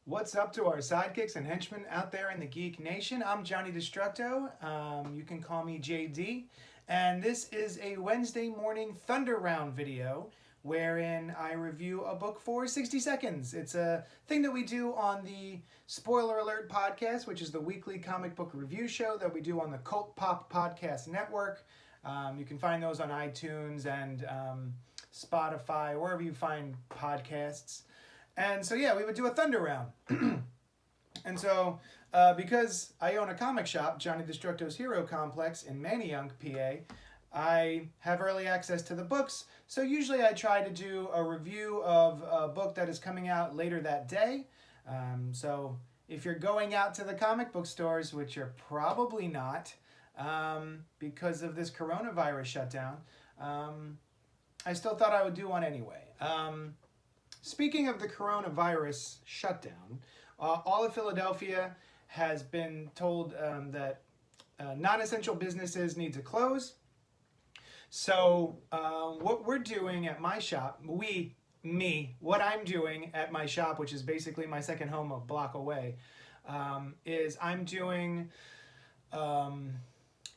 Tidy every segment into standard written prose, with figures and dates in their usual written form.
What's up to our sidekicks and henchmen out there in the Geek Nation? I'm Johnny Destructo. You can call me JD. And this is a Wednesday morning Thunder Round video wherein I review a book for 60 seconds. It's a thing that we do on the Spoiler Alert podcast, which is the weekly comic book review show that we do on the Cult Pop Podcast Network. You can find those on iTunes and Spotify, wherever you find podcasts. And so, yeah, we would do a Thunder Round. And so, because I own a comic shop, Johnny Destructo's Hero Complex in Manayunk, PA, I have early access to the books. So usually I try to do a review of a book that is coming out later that day. So if you're going out to the comic book stores, which you're probably not because of this coronavirus shutdown, I still thought I would do one anyway. Speaking of the coronavirus shutdown, all of Philadelphia has been told that non-essential businesses need to close. So what we're doing at my shop, what I'm doing at my shop, which is basically my second home a block away, is I'm doing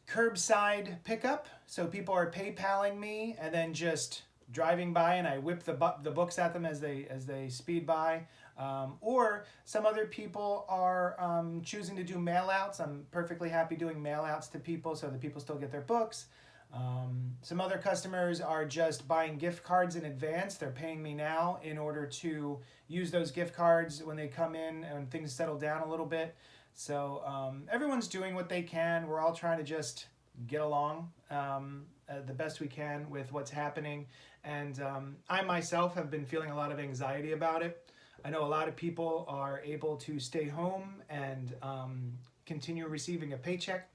curbside pickup. So people are PayPaling me and then just driving by, and I whip the books at them as they speed by. Or some other people are choosing to do mail outs. I'm perfectly happy doing mail outs to people so that people still get their books. Some other customers are just buying gift cards in advance. They're paying me now in order to use those gift cards when they come in and things settle down a little bit. So everyone's doing what they can. We're all trying to just get along the best we can with what's happening. And I myself have been feeling a lot of anxiety about it. I know a lot of people are able to stay home and continue receiving a paycheck,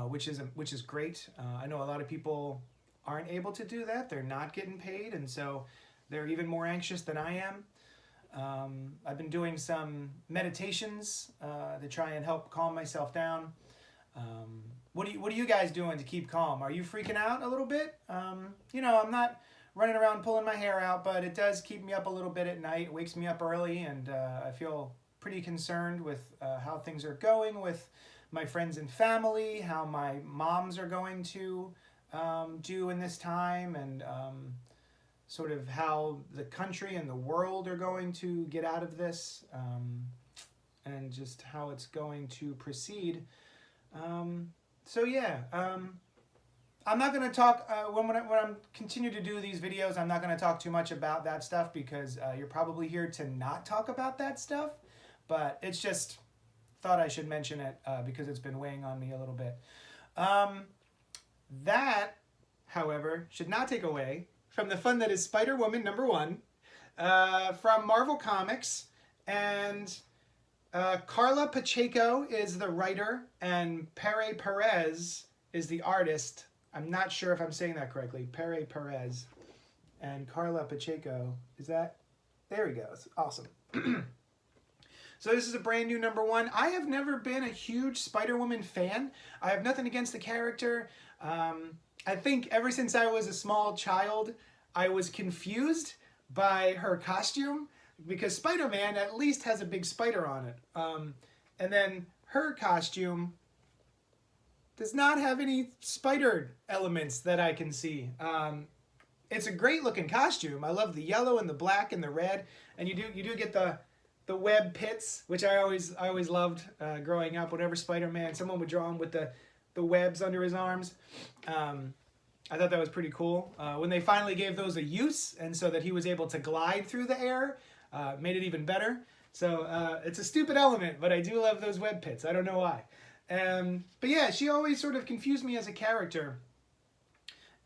which is great. I know a lot of people aren't able to do that. They're not getting paid, and so they're even more anxious than I am. I've been doing some meditations to try and help calm myself down. What are you guys doing to keep calm? Are you freaking out a little bit? I'm not running around pulling my hair out, but it does keep me up a little bit at night. It wakes me up early, and I feel pretty concerned with how things are going with my friends and family, how my moms are going to do in this time, and sort of how the country and the world are going to get out of this, and just how it's going to proceed. I'm not going to talk, when I'm continue to do these videos, I'm not going to talk too much about that stuff because you're probably here to not talk about that stuff, but it's just, thought I should mention it because it's been weighing on me a little bit. That, however, should not take away from the fun that is Spider-Woman #1 from Marvel Comics, and Karla Pacheco is the writer, and Perez is the artist. I'm not sure if I'm saying that correctly. Perez and Karla Pacheco. Is that? There he goes. Awesome. So this is a brand new #1. I have never been a huge Spider-Woman fan. I have nothing against the character. I think ever since I was a small child, I was confused by her costume, because Spider-Man at least has a big spider on it. And then her costume does not have any spider elements that I can see. It's a great looking costume. I love the yellow and the black and the red. And you do get the web pits, which I always loved growing up. Whenever Spider-Man, someone would draw him with the webs under his arms. I thought that was pretty cool. When they finally gave those a use, and so that he was able to glide through the air, made it even better. So it's a stupid element, but I do love those web pits. I don't know why. But yeah, she always sort of confused me as a character.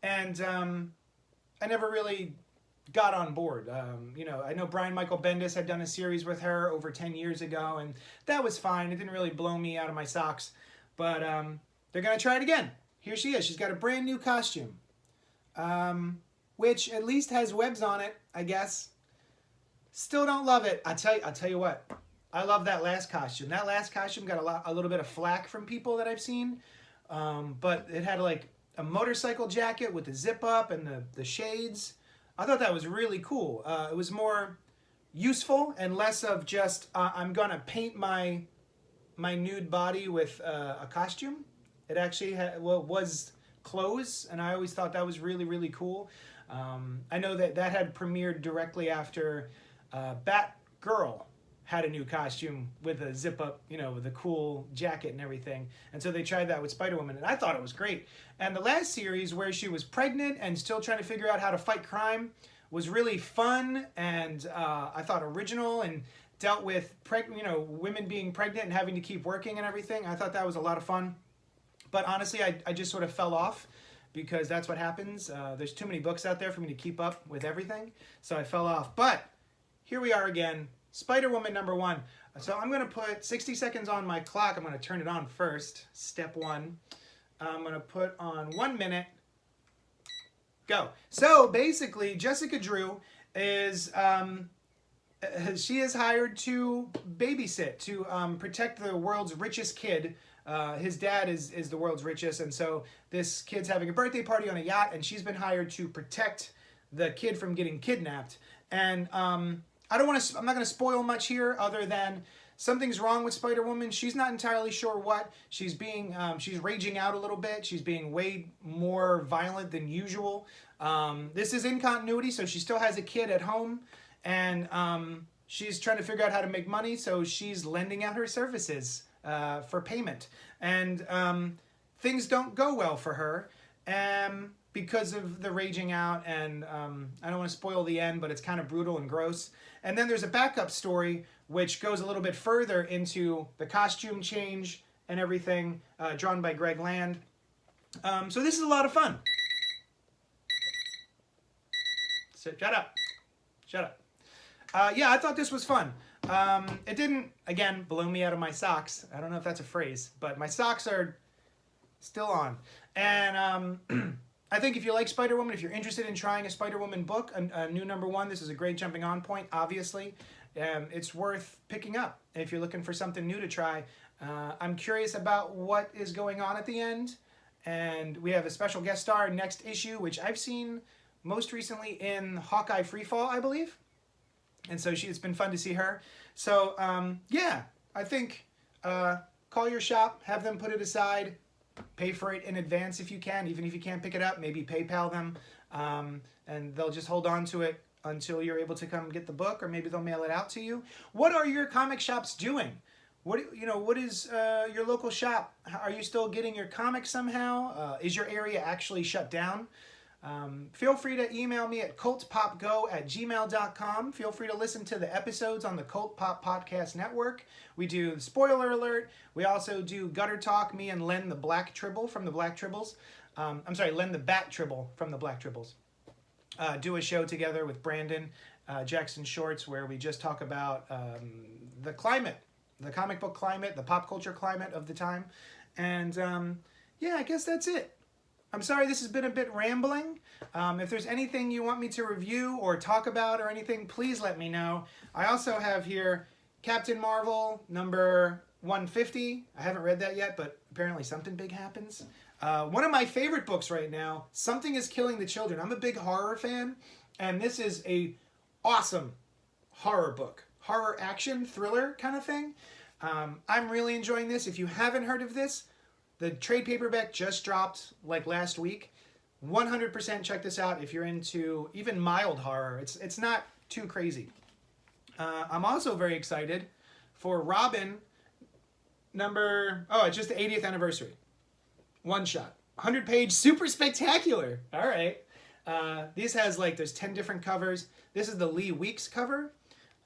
And I never really got on board. I know Brian Michael Bendis had done a series with her over 10 years ago, and that was fine. It didn't really blow me out of my socks. But they're going to try it again. Here she is. She's got a brand new costume, which at least has webs on it, I guess. Still don't love it. I'll tell you what. I love that last costume. That last costume got a little bit of flack from people that I've seen, but it had like a motorcycle jacket with the zip up and the shades. I thought that was really cool. It was more useful and less of just I'm gonna paint my nude body with a costume. It actually was clothes, and I always thought that was really, really cool. I know that had premiered directly after Batgirl had a new costume with a zip up, with a cool jacket and everything. And so they tried that with Spider-Woman, and I thought it was great. And the last series where she was pregnant and still trying to figure out how to fight crime was really fun, and I thought original, and dealt with women being pregnant and having to keep working and everything. I thought that was a lot of fun. But honestly, I just sort of fell off because that's what happens. There's too many books out there for me to keep up with everything. So I fell off. But here we are again. Spider-Woman #1. So I'm going to put 60 seconds on my clock. I'm going to turn it on first. Step 1. I'm going to put on 1 minute. Go. So basically, Jessica Drew is... she is hired to babysit, to protect the world's richest kid. His dad is the world's richest, and so this kid's having a birthday party on a yacht, and she's been hired to protect the kid from getting kidnapped. And I'm not going to spoil much here, other than something's wrong with Spider-Woman. She's not entirely sure what. She's raging out a little bit. She's being way more violent than usual. This is in continuity, so she still has a kid at home, and she's trying to figure out how to make money, so she's lending out her services for payment. And things don't go well for her because of the raging out, and I don't want to spoil the end, but it's kind of brutal and gross. And then there's a backup story which goes a little bit further into the costume change and everything, drawn by Greg Land. So this is a lot of fun. So, shut up. Yeah, I thought this was fun. It didn't, again, blow me out of my socks. I don't know if that's a phrase, but my socks are still on. And I think if you like Spider-Woman, if you're interested in trying a Spider-Woman book, a new #1, this is a great jumping on point, obviously. It's worth picking up if you're looking for something new to try. I'm curious about what is going on at the end. And we have a special guest star next issue, which I've seen most recently in Hawkeye Freefall, I believe. And so it's been fun to see her. So, yeah, I think call your shop, have them put it aside, pay for it in advance if you can, even if you can't pick it up, maybe PayPal them, and they'll just hold on to it until you're able to come get the book, or maybe they'll mail it out to you. What are your comic shops doing? What is your local shop? Are you still getting your comics somehow? Is your area actually shut down? Feel free to email me at cultpopgo@gmail.com. Feel free to listen to the episodes on the Cult Pop Podcast Network. We do Spoiler Alert. We also do Gutter Talk, me and Len the Black Tribble from the Black Tribbles. Len the Bat Tribble from the Black Tribbles. Do a show together with Brandon Jackson Shorts where we just talk about the climate, the comic book climate, the pop culture climate of the time. And yeah, I guess that's it. I'm sorry this has been a bit rambling. If there's anything you want me to review or talk about or anything, please let me know. I also have here Captain Marvel #150. I haven't read that yet, but apparently something big happens. One of my favorite books right now, Something is Killing the Children. I'm a big horror fan, and this is a awesome horror book. Horror action, thriller kind of thing. I'm really enjoying this. If you haven't heard of this, the trade paperback just dropped like last week. 100% check this out if you're into even mild horror. It's not too crazy. I'm also very excited for Robin it's just the 80th anniversary. One shot. 100-page, super spectacular. All right. This has there's 10 different covers. This is the Lee Weeks cover.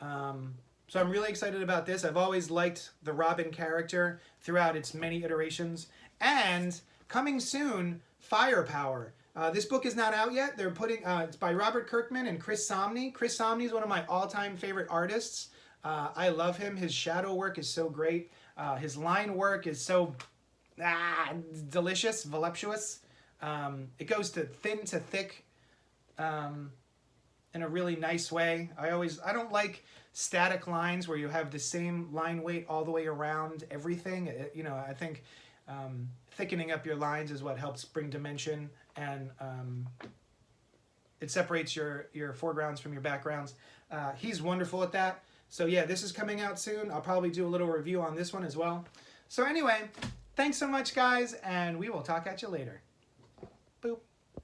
So I'm really excited about this. I've always liked the Robin character throughout its many iterations. And coming soon, Firepower. This book is not out yet. It's by Robert Kirkman and Chris Samnee. Chris Samnee is one of my all-time favorite artists. I love him. His shadow work is so great. His line work is so delicious, voluptuous. It goes to thin to thick in a really nice way. I don't like static lines where you have the same line weight all the way around everything. I think thickening up your lines is what helps bring dimension and it separates your foregrounds from your backgrounds. He's wonderful at that. So yeah, this is coming out soon. I'll probably do a little review on this one as well. So anyway, thanks so much, guys, and we will talk at you later. Boop.